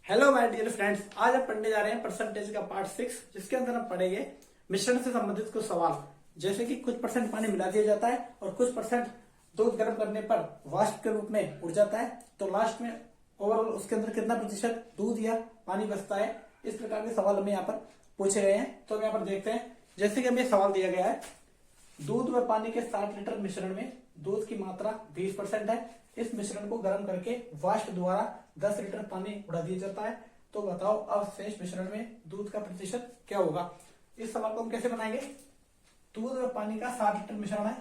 Hello my dear friends, आज हम पढ़ने जा रहे हैं परसेंटेज का पार्ट 6, जिसके अंदर हम पढ़ेंगे मिश्रण से संबंधित कुछ सवाल। जैसे कि कुछ परसेंट पानी मिला दिया जाता है और कुछ परसेंट दूध गर्म करने पर वाष्प के रूप में उड़ जाता है, तो लास्ट में ओवरऑल उसके अंदर कितना प्रतिशत दूध या पानी बचता है। इस प्रकार के सवाल हमें यहाँ पर पूछे गए हैं। तो हम यहाँ पर देखते हैं, जैसे कि हमें सवाल दिया गया है, दूध व पानी के 60 लीटर मिश्रण में दूध की मात्रा 20% है। इस मिश्रण को गर्म करके वाष्प द्वारा 10 लीटर पानी उड़ा दिया जाता है। तो बताओ अब शेष मिश्रण में दूध का प्रतिशत क्या होगा। इस सवाल को हम कैसे बनाएंगे। दूध व पानी का 60 लीटर मिश्रण है,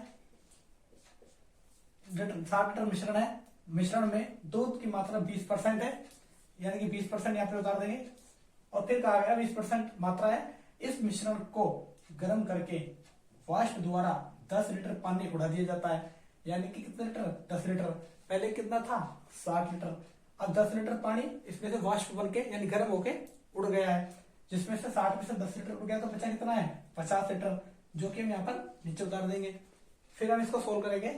60 लीटर मिश्रण है। मिश्रण में दूध की मात्रा 20% है, यानी कि 20% यहाँ पे उतार देंगे। और फिर कहा गया 20% मात्रा है। इस मिश्रण को गर्म करके वाष्प द्वारा 10 लीटर पानी उड़ा दिया जाता है, यानी कि कितने लीटर, 10 लीटर। पहले कितना था, 60 लीटर। अब 10 लीटर पानी इसमें से वाष्प बन के यानी गर्म होके उड़ गया है, जिसमें से 60 में से 10 लीटर उड़ गया, तो बचा कितना है, 50 लीटर, जो कि हम यहाँ पर नीचे उतार देंगे। फिर हम इसको सोल्व करेंगे।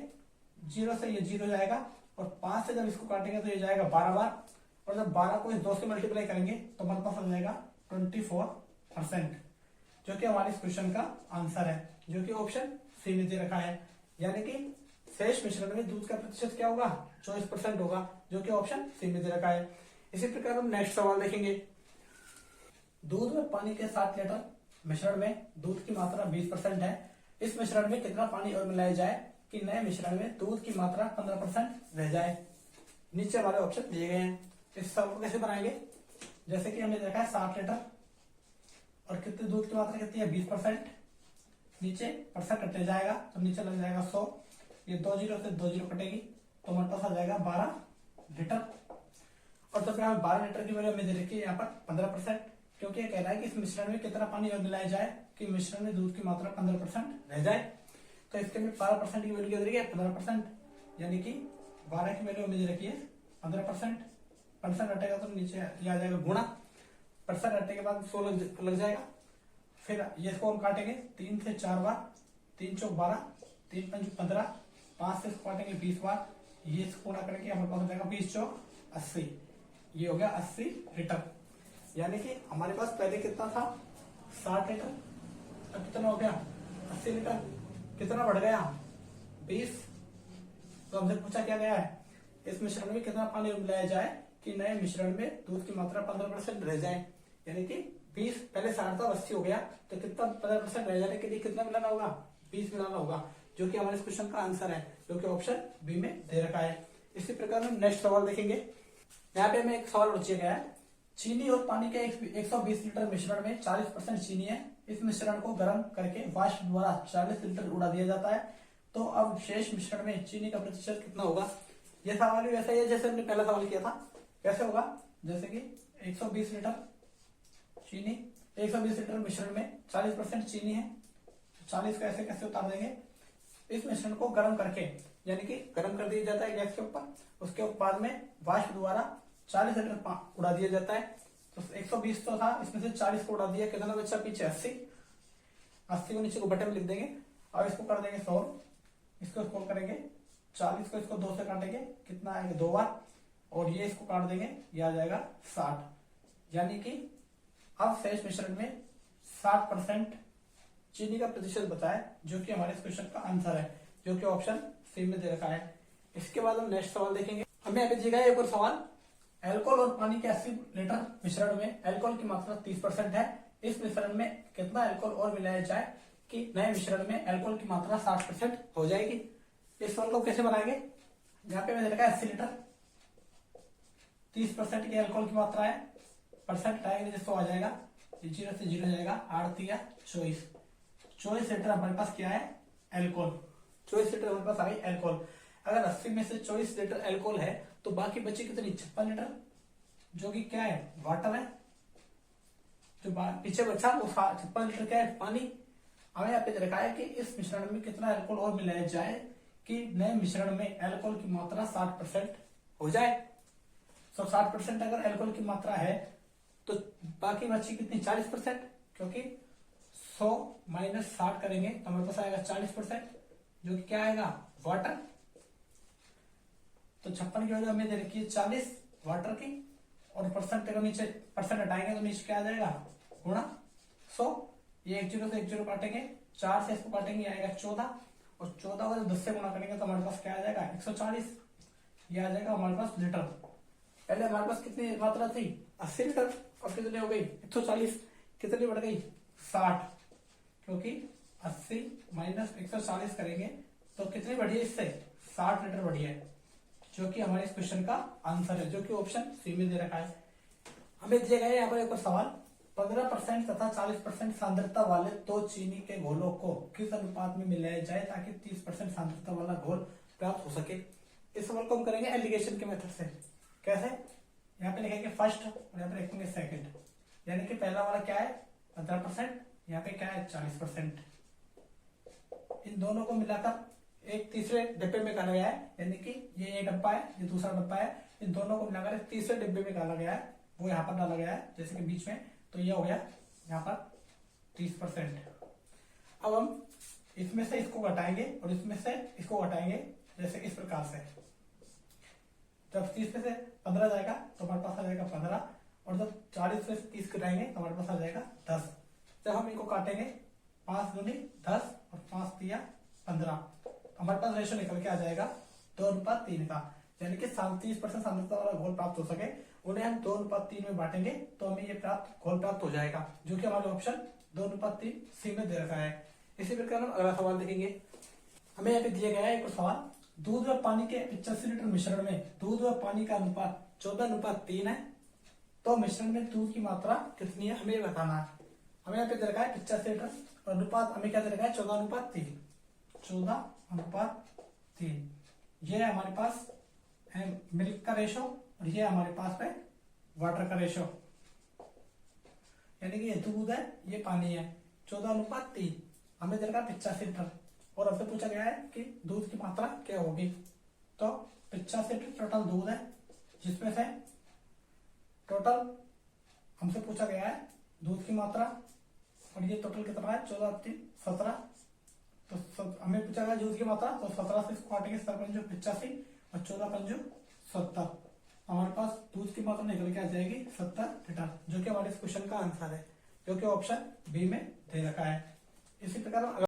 0 से ये 0 जाएगा और 5 से जब इसको काटेंगे तो ये जाएगा 12 बार, और जब 12 को इस 2 से मल्टीप्लाई करेंगे तो हमारे पास आ जाएगा 24%, जो कि हमारे इस क्वेश्चन का आंसर है, जो कि ऑप्शन सी में दे रखा है। यानी कि शेष मिश्रण में दूध का प्रतिशत क्या होगा, 24% होगा, जो कि ऑप्शन सी में दे रखा है। इसी प्रकार हम नेक्स्ट सवाल देखेंगे। दूध में पानी के 60 लीटर मिश्रण में दूध की मात्रा 20% है। इस मिश्रण में कितना पानी और मिलाया जाए कि नए मिश्रण में दूध की मात्रा 15% रह जाए। नीचे हमारे ऑप्शन दिए गए हैं। इस सवाल को कैसे बनाएंगे। जैसे कि हमने देखा है 60 लीटर और कितने दूध की मात्रा कितनी है, 20%। नीचे परसेंट कटे जाएगा तो नीचे लग जाएगा 100। ये 2 जीरो से 2 जीरो कटेगी तो हमारे पास आ जाएगा 12 लीटर। और जब यहाँ 12 लीटर की वैल्यू हमें दे रखी है यहाँ पर 15%, क्योंकि ये कह रहा है कि इस मिश्रण में कितना पानी और मिलाया जाए कि मिश्रण में दूध की मात्रा 15% रह जाए। तो इसके में 12% की वैल्यू क्या दे रखी है, 15%, यानी कि 12 की वैल्यू हमें दे रखी है 15%। परसेंट हटेगा तो नीचे ये आ जाएगा गुणा, परसेंट हटने के बाद 100 लग जाएगा। फिर ये इसको हम काटेंगे 3 से 4 बार, 3 चौक 12, 3 पंच 15, 5 से इसको काटेंगे 20 बार, ये इसको गुणा करेंगे हमारे पास हो जाएगा 20 चौक 80। ये हो गया 80 लीटर। यानी कि हमारे पास पहले कितना था, 60 लीटर, अब कितना हो गया 80 लीटर। कितना बढ़ गया, 20। तो हमसे पूछा क्या गया है, इस मिश्रण में कितना पानी मिलाया जाए कि नए मिश्रण में दूध की मात्रा 15% रह जाए। यानी कि 20, पहले 60 था 80 हो गया, तो कितना 15% रह जाने के लिए कितना मिलाना होगा, 20 मिलाना होगा, जो कि हमारे इस क्वेश्चन का आंसर है, जो कि ऑप्शन बी में दे रखा है। इसी प्रकार हम नेक्स्ट सवाल देखेंगे। यहाँ पे हमें एक सवाल पूछा गया है, चीनी और पानी के 120 लीटर मिश्रण में 40% चीनी है। इस मिश्रण को गर्म करके वाष्प द्वारा 40 लीटर उड़ा दिया जाता है। तो अब शेष मिश्रण में चीनी का प्रतिशत कितना होगा। यह सवाल भी वैसा ही है जैसे हमने पहला सवाल किया था। कैसे होगा, जैसे कि 120 लीटर चीनी, 120 लीटर मिश्रण में 40% चीनी है, 40 को ऐसे कैसे उतार देंगे। इस मिश्रण को गर्म करके, यानी कि गर्म कर दिया जाता है गैस के ऊपर, उसके बाद में वाष्प द्वारा 40 लीटर उड़ा दिया जाता है। तो 120 तो था, इसमें से 40 को उड़ा दिया, कितना बचा पीछे 80। 80 को नीचे को बटन में लिख देंगे। अब इसको कर देंगे 100, इसको स्क्रॉल करेंगे, 40 को इसको 2 से काटेंगे, कितना आएगा 2 बार, और ये इसको काट देंगे, ये आ जाएगा 60। यानी कि अब शेष मिश्रण में 60% चीनी का प्रतिशत बचा है, जो कि हमारे इस क्वेश्चन का आंसर है, जो कि ऑप्शन सी में दे रखा है। इसके बाद हम नेक्स्ट सवाल देखेंगे। हमें यहाँ पे दिया है एक और सवाल, अल्कोहल और पानी के 80 लीटर मिश्रण में अल्कोहल की मात्रा 30% है। इस मिश्रण में कितना अल्कोहल और मिलाया जाए कि नए मिश्रण में अल्कोहल की मात्रा 60% हो जाएगी। इस सवाल को कैसे बनाएंगे। यहाँ पे मैंने रखा है 80 लीटर, 30% की अल्कोहल की मात्रा है, परसेंट आएगा जिसको आ जाएगा 0 से 0 जाएगा, 8 या 24, 24 लीटर हमारे पास क्या है, अल्कोहल। 24 लीटर हमारे पास आ गई अल्कोहल। अगर 80 में से 24 लीटर अल्कोहल है तो बाकी बची कितनी, 56 लीटर, जो कि क्या है, वाटर है। जो पीछे बचा वो 56 लीटर क्या है, पानी। हमें यहाँ पे रखा है कि इस मिश्रण में कितना अल्कोहल और मिलाया जाए कि नए मिश्रण में अल्कोहल की मात्रा 60% हो जाए। तो 60% अगर अल्कोहल की मात्रा है तो बाकी बची कितनी, 40%, क्योंकि 100 माइनस 60 करेंगे तो हमारे पास आएगा 40%, जो कि क्या आएगा, वाटर। तो 56 की वजह हमें दे रखी है 40 वाटर की, और परसेंट को नीचे परसेंट हटाएंगे तो नीचे क्या आ जाएगा गुणा 100। ये 1 जीरो से 1 जीरो काटेंगे, 4 से इसको काटेंगे आएगा 14, और 14 को जब 10 से गुणा करेंगे तो हमारे पास क्या आ जाएगा 140। ये आ जाएगा हमारे पास लीटर। पहले हमारे पास कितनी मात्रा थी 80 लीटर, और कितनी हो गई 140, कितनी बढ़ गई 60, क्योंकि 80 माइनस 140 करेंगे तो कितनी बढ़ी है इससे 60 लीटर बढ़ी है, जो कि हमारे इस क्वेश्चन का आंसर है, जो कि ऑप्शन सी में दे रखा है। हमें दिया गया है यहाँ पर एक और सवाल, 15% तथा 40% सांद्रता वाले दो चीनी के घोलों को किस अनुपात में मिलाया जाए ताकि 30% सांद्रता वाला घोल प्राप्त हो सके। इस सवाल को हम करेंगे एलिगेशन के मेथड से। कैसे, यहाँ पे लिखेंगे फर्स्ट और यहाँ पे लिखेंगे सेकंड, यानी कि पहला वाला क्या है 15%, यहाँ पे क्या है 40%। इन दोनों को मिलाकर एक तीसरे डिब्बे में डाला गया है, यानी कि ये एक डब्बा है, ये दूसरा डब्बा है, इन दोनों को मिलाकर एक तीसरे डिब्बे में डाला गया है, वो यहाँ पर डाला गया है जैसे कि बीच में, तो ये हो गया यहाँ पर 30%। अब हम इसमें से इसको घटाएंगे और इसमें से इसको घटाएंगे, जैसे इस प्रकार से। जब 30 में से 15 जाएगा तो हमारे पास आ जाएगा 15, और जब 40 में से 30 घटाएंगे तो हमारे पास आ जाएगा 10। जब हम इनको काटेंगे 5 दूनी 10 और 5 तिया 15, हमारे पास रेशो निकल के आ जाएगा 2:3 का, यानी कि 30% सांद्रता वाला घोल प्राप्त हो सके उन्हें हम 2:3 में बांटेंगे तो हमें ये घोल प्राप्त हो जाएगा, जो कि हमारे ऑप्शन 2:3 सी में दे रखा है। इसी प्रकार हम अगला सवाल देखेंगे। हमें यहाँ पे दिया गया है एक सवाल, दूध व पानी के 85 लीटर मिश्रण में दूध व पानी का अनुपात 14:3 है, तो मिश्रण में दूध की मात्रा कितनी है हमें बताना है। हमें यहाँ पे दे रखा है 85 लीटर और अनुपात हमें क्या दे रखा है 14:3, 14:3। ये है हमारे पास मिल्क का रेशो और ये हमारे पास है वाटर का रेशो, यानी कि ये दूध है ये पानी है। 14:3 हमें दे रखा 85 लीटर और हमसे पूछा गया है कि दूध की मात्रा क्या होगी। तो 85 लीटर टोटल दूध है, जिसमें से टोटल हमसे पूछा गया है दूध की मात्रा, और ये टोटल कितना है 14:3 17। तो हमें पूछा गया दूध की मात्रा, तो 17 से इसको काटेंगे 17 85 और 14 70, हमारे पास दूध की मात्रा निकल के आ जाएगी 70 लीटर, जो कि हमारे इस क्वेश्चन का आंसर है, जो कि ऑप्शन बी में दे रखा है। इसी प्रकार